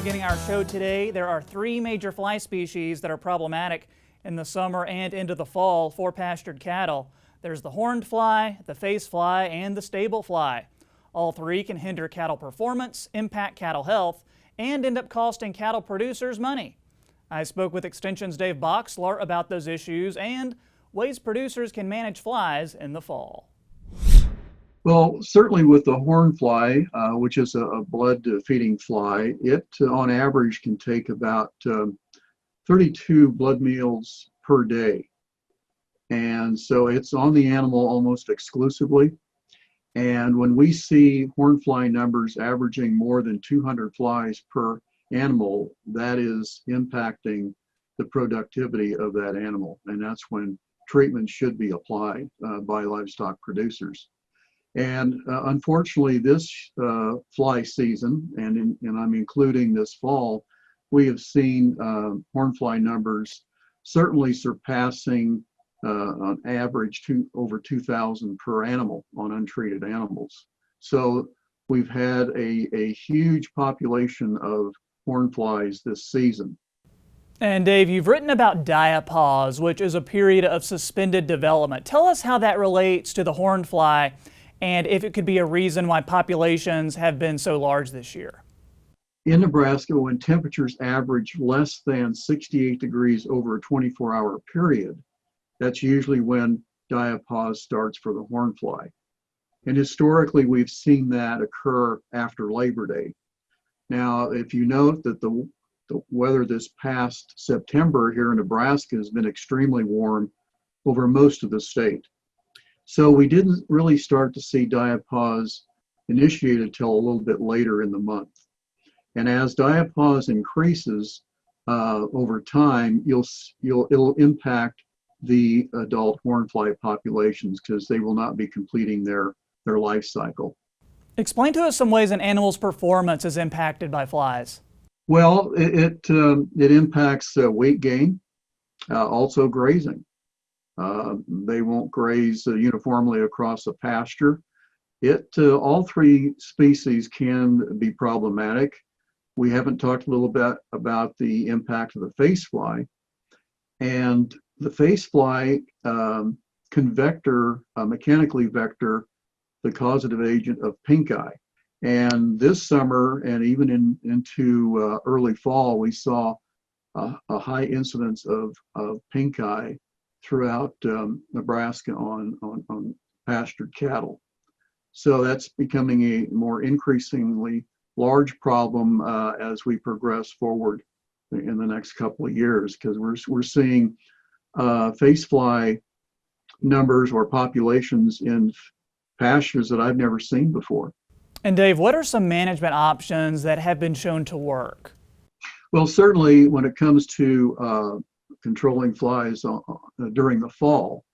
beginning our show today, there are three major fly species that are problematic in the summer and into the fall for pastured cattle. There's the horned fly, the face fly, and the stable fly. All three can hinder cattle performance, impact cattle health, and end up costing cattle producers money. I spoke with Extension's Dave Boxler about those issues and ways producers can manage flies in the fall. Well, certainly with the horned fly, which is a blood-feeding fly, it on average can take about 32 blood meals per day. And so it's on the animal almost exclusively. And when we see horned fly numbers averaging more than 200 flies per animal, that is impacting the productivity of that animal. And that's when treatment should be applied by livestock producers. And unfortunately, this fly season, and I'm including this fall, we have seen horned fly numbers certainly surpassing on average over 2,000 per animal on untreated animals. So we've had a huge population of horned flies this season. And Dave, you've written about diapause, which is a period of suspended development. Tell us how that relates to the horned fly and if it could be a reason why populations have been so large this year. In Nebraska, when temperatures average less than 68 degrees over a 24-hour period, that's usually when diapause starts for the horned fly. And historically, we've seen that occur after Labor Day. Now, if you note that the weather this past September here in Nebraska has been extremely warm over most of the state. So we didn't really start to see diapause initiated till a little bit later in the month. And as diapause increases over time, it'll impact the adult horned fly populations because they will not be completing their life cycle. Explain to us some ways an animal's performance is impacted by flies. Well, it impacts weight gain, also grazing. They won't graze uniformly across a pasture. All three species can be problematic. We haven't talked a little bit about the impact of the face fly. And the face fly can mechanically vector the causative agent of pink eye. And this summer and even into early fall, we saw a high incidence of pink eye throughout Nebraska on pastured cattle. So that's becoming a more increasingly large problem as we progress forward in the next couple of years, because we're seeing face fly numbers or populations in pastures that I've never seen before. And Dave, what are some management options that have been shown to work? Well, certainly when it comes to controlling flies during the fall,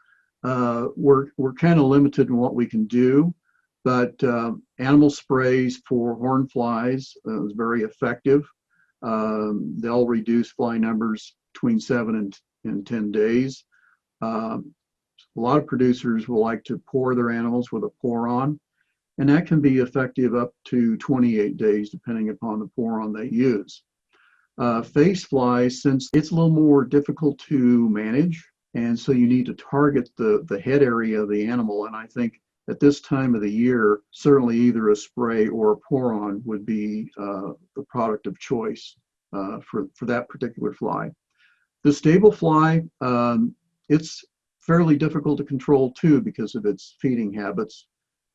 we're kind of limited in what we can do, but animal sprays for horned flies is very effective. They'll reduce fly numbers between 7 and 10 days. A lot of producers will like to pour their animals with a pour-on, and that can be effective up to 28 days depending upon the pour-on they use. Face flies, since it's a little more difficult to manage, and so you need to target the head area of the animal, and I think at this time of the year, certainly either a spray or a pour-on would be the product of choice for that particular fly. The stable fly, it's fairly difficult to control too because of its feeding habits.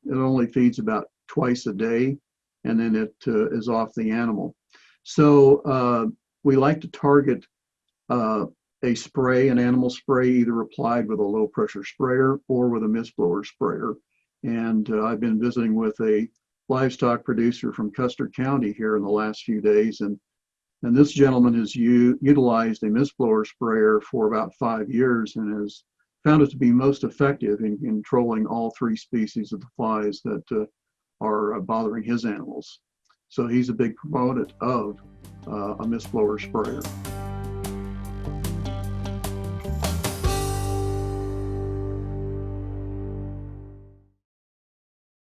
It only feeds about twice a day, and then it is off the animal. So we like to target a spray, an animal spray, either applied with a low pressure sprayer or with a mist blower sprayer. And I've been visiting with a livestock producer from Custer County here in the last few days, and this gentleman has utilized a mist blower sprayer for about 5 years and has found it to be most effective in controlling all three species of the flies that are bothering his animals. So he's a big proponent of a mist blower sprayer.